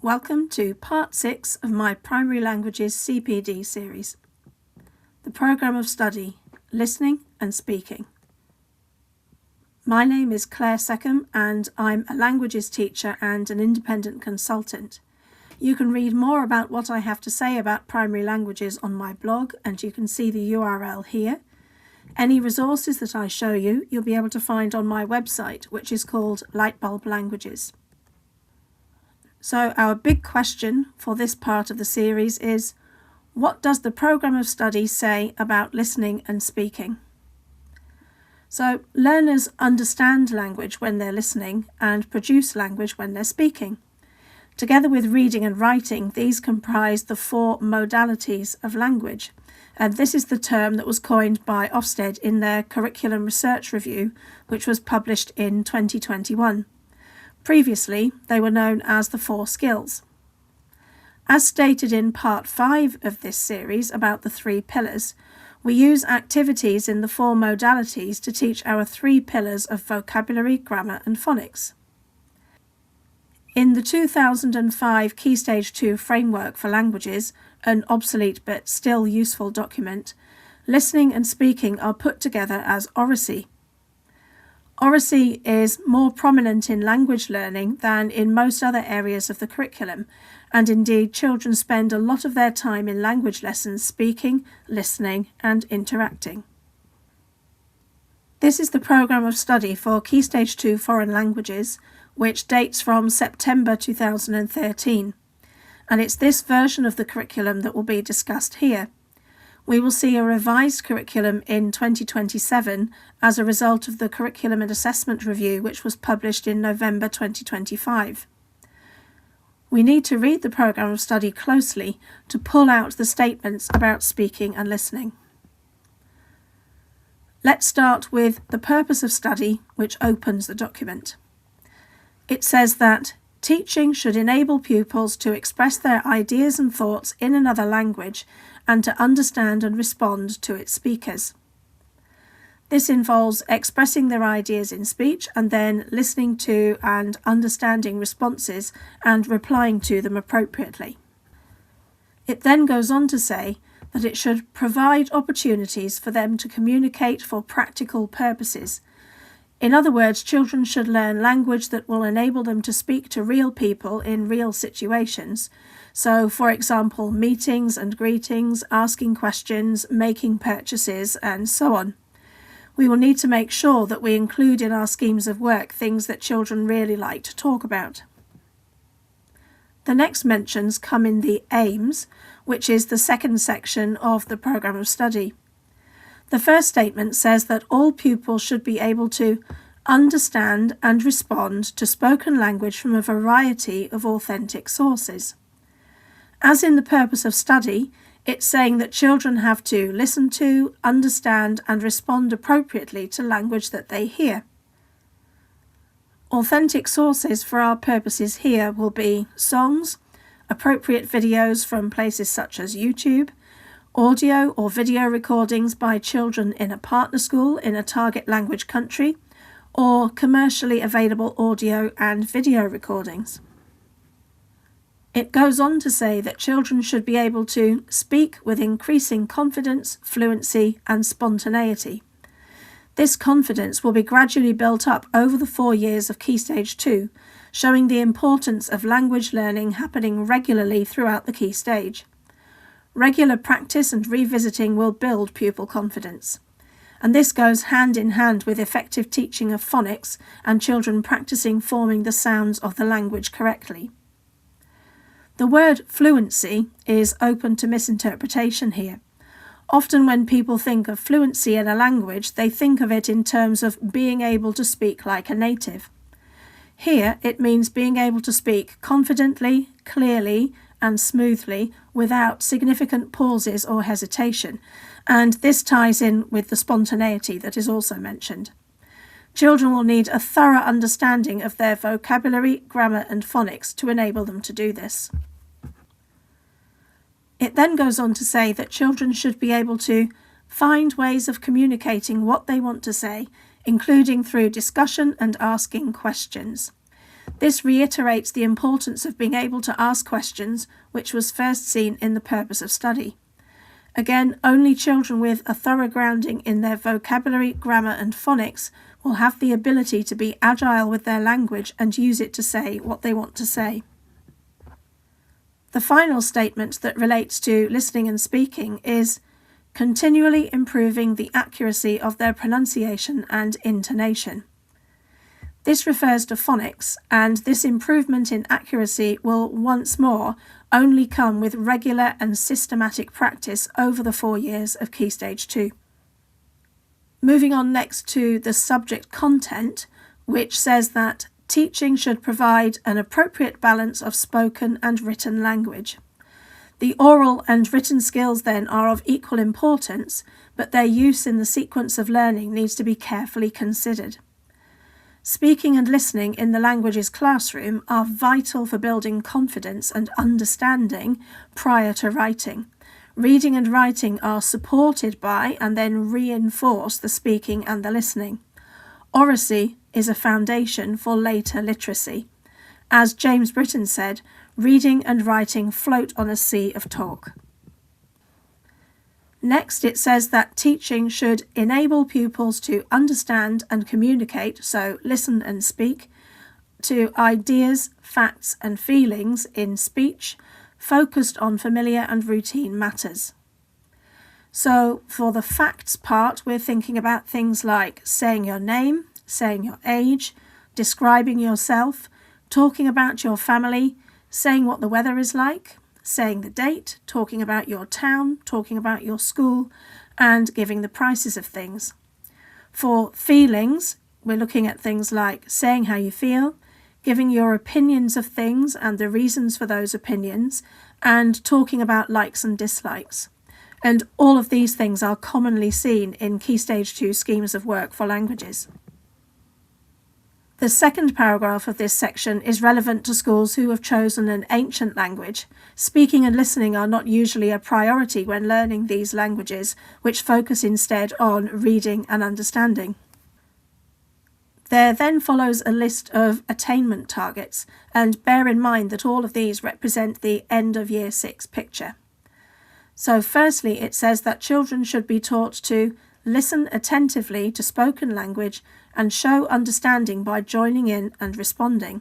Welcome to Part 6 of my Primary Languages CPD series. The Programme of Study, Listening and Speaking. My name is Claire Seckham and I'm a languages teacher and an independent consultant. You can read more about what I have to say about primary languages on my blog, and you can see the URL here. Any resources that I show you, you'll be able to find on my website, which is called Lightbulb Languages. So our big question for this part of the series is, what does the programme of study say about listening and speaking? So learners understand language when they're listening and produce language when they're speaking. Together with reading and writing, these comprise the 4 modalities of language. And this is the term that was coined by Ofsted in their Curriculum Research Review, which was published in 2021. Previously, they were known as the 4 skills. As stated in Part 5 of this series about the 3 pillars, we use activities in the 4 modalities to teach our 3 pillars of vocabulary, grammar and phonics. In the 2005 Key Stage 2 Framework for Languages, an obsolete but still useful document, listening and speaking are put together as oracy. Oracy is more prominent in language learning than in most other areas of the curriculum, and indeed children spend a lot of their time in language lessons speaking, listening and interacting. This is the programme of study for Key Stage 2 Foreign Languages, which dates from September 2013, and it's this version of the curriculum that will be discussed here. We will see a revised curriculum in 2027 as a result of the Curriculum and Assessment Review, which was published in November 2025. We need to read the programme of study closely to pull out the statements about speaking and listening. Let's start with the purpose of study, which opens the document. It says that teaching should enable pupils to express their ideas and thoughts in another language and to understand and respond to its speakers. This involves expressing their ideas in speech and then listening to and understanding responses and replying to them appropriately. It then goes on to say that it should provide opportunities for them to communicate for practical purposes. In other words, children should learn language that will enable them to speak to real people in real situations. So, for example, meetings and greetings, asking questions, making purchases, and so on. We will need to make sure that we include in our schemes of work things that children really like to talk about. The next mentions come in the aims, which is the second section of the programme of study. The first statement says that all pupils should be able to understand and respond to spoken language from a variety of authentic sources. As in the purpose of study, it's saying that children have to listen to, understand and respond appropriately to language that they hear. Authentic sources for our purposes here will be songs, appropriate videos from places such as YouTube, audio or video recordings by children in a partner school in a target language country, or commercially available audio and video recordings. It goes on to say that children should be able to speak with increasing confidence, fluency and spontaneity. This confidence will be gradually built up over the 4 years of Key Stage 2, showing the importance of language learning happening regularly throughout the Key Stage. Regular practice and revisiting will build pupil confidence. And this goes hand in hand with effective teaching of phonics and children practicing forming the sounds of the language correctly. The word fluency is open to misinterpretation here. Often when people think of fluency in a language, they think of it in terms of being able to speak like a native. Here it means being able to speak confidently, clearly and smoothly without significant pauses or hesitation, and this ties in with the spontaneity that is also mentioned. Children will need a thorough understanding of their vocabulary, grammar and phonics to enable them to do this. It then goes on to say that children should be able to find ways of communicating what they want to say, including through discussion and asking questions. This reiterates the importance of being able to ask questions, which was first seen in the purpose of study. Again, only children with a thorough grounding in their vocabulary, grammar, and phonics will have the ability to be agile with their language and use it to say what they want to say. The final statement that relates to listening and speaking is continually improving the accuracy of their pronunciation and intonation. This refers to phonics, and this improvement in accuracy will once more only come with regular and systematic practice over the 4 years of Key Stage 2. Moving on next to the subject content, which says that teaching should provide an appropriate balance of spoken and written language. The oral and written skills then are of equal importance, but their use in the sequence of learning needs to be carefully considered. Speaking and listening in the languages classroom are vital for building confidence and understanding prior to writing. Reading and writing are supported by and then reinforce the speaking and the listening. Oracy is a foundation for later literacy. As James Britton said, reading and writing float on a sea of talk. Next, it says that teaching should enable pupils to understand and communicate, so listen and speak, to ideas, facts and feelings in speech, focused on familiar and routine matters. So for the facts part, we're thinking about things like saying your name, saying your age, describing yourself, talking about your family, saying what the weather is like, saying the date, talking about your town, talking about your school, and giving the prices of things. For feelings, we're looking at things like saying how you feel, giving your opinions of things and the reasons for those opinions, and talking about likes and dislikes. And all of these things are commonly seen in Key Stage 2 schemes of work for languages. The second paragraph of this section is relevant to schools who have chosen an ancient language. Speaking and listening are not usually a priority when learning these languages, which focus instead on reading and understanding. There then follows a list of attainment targets, and bear in mind that all of these represent the end of Year 6 picture. So firstly, it says that children should be taught to listen attentively to spoken language and show understanding by joining in and responding.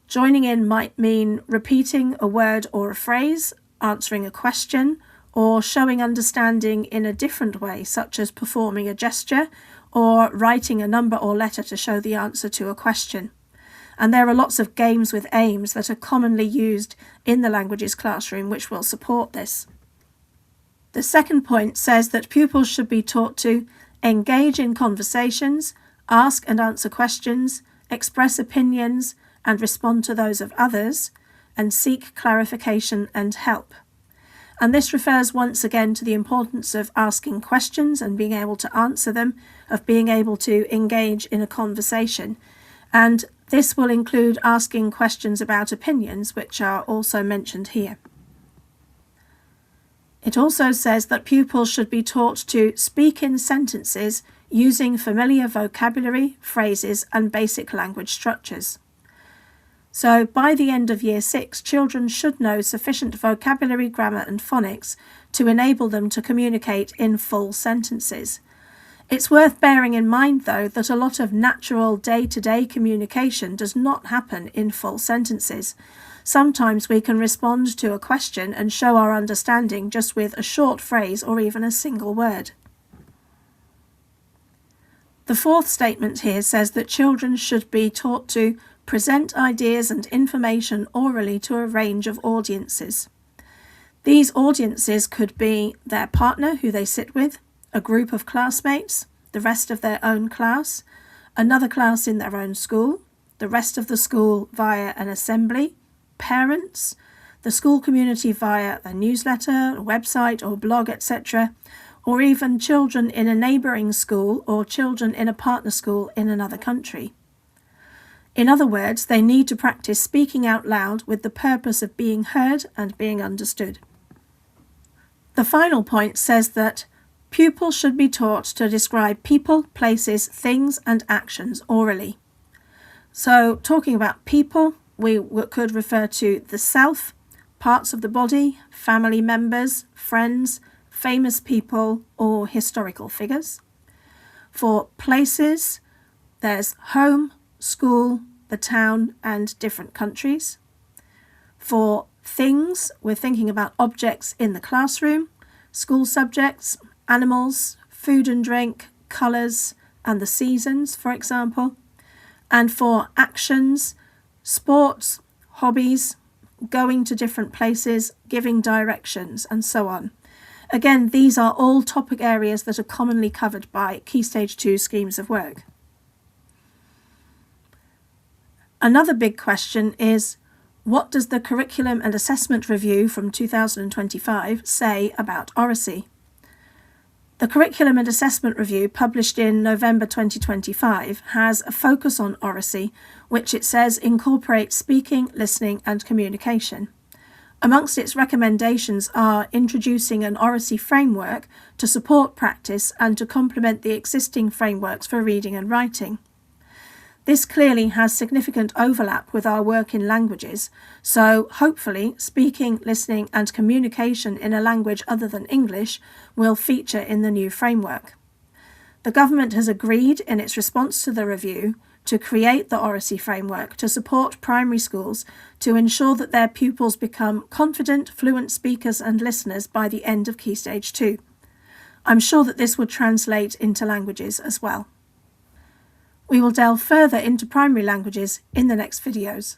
Joining in might mean repeating a word or a phrase, answering a question, or showing understanding in a different way, such as performing a gesture or writing a number or letter to show the answer to a question. And there are lots of games with aims that are commonly used in the languages classroom which will support this. The second point says that pupils should be taught to engage in conversations, ask and answer questions, express opinions and respond to those of others, and seek clarification and help. And this refers once again to the importance of asking questions and being able to answer them, of being able to engage in a conversation. And this will include asking questions about opinions, which are also mentioned here. It also says that pupils should be taught to speak in sentences using familiar vocabulary, phrases, and basic language structures. So by the end of Year 6, children should know sufficient vocabulary, grammar, and phonics to enable them to communicate in full sentences. It's worth bearing in mind, though, that a lot of natural day-to-day communication does not happen in full sentences. Sometimes we can respond to a question and show our understanding just with a short phrase or even a single word. The fourth statement here says that children should be taught to present ideas and information orally to a range of audiences. These audiences could be their partner who they sit with, a group of classmates, the rest of their own class, another class in their own school, the rest of the school via an assembly, parents, the school community via a newsletter, a website or blog, etc., or even children in a neighbouring school or children in a partner school in another country. In other words, they need to practice speaking out loud with the purpose of being heard and being understood. The final point says that pupils should be taught to describe people, places, things and actions orally. So talking about people, we could refer to the self, parts of the body, family members, friends, famous people, or historical figures. For places, there's home, school, the town, and different countries. For things, we're thinking about objects in the classroom, school subjects, animals, food and drink, colours, and the seasons, for example. And for actions, sports, hobbies, going to different places, giving directions, and so on. Again, these are all topic areas that are commonly covered by Key Stage 2 schemes of work. Another big question is, what does the Curriculum and Assessment Review from 2025 say about oracy? The Curriculum and Assessment Review, published in November 2025, has a focus on oracy, which it says incorporates speaking, listening, and communication. Amongst its recommendations are introducing an oracy framework to support practice and to complement the existing frameworks for reading and writing. This clearly has significant overlap with our work in languages, so hopefully speaking, listening, and communication in a language other than English will feature in the new framework. The government has agreed in its response to the review to create the oracy framework to support primary schools to ensure that their pupils become confident, fluent speakers and listeners by the end of Key Stage 2. I'm sure that this would translate into languages as well. We will delve further into primary languages in the next videos.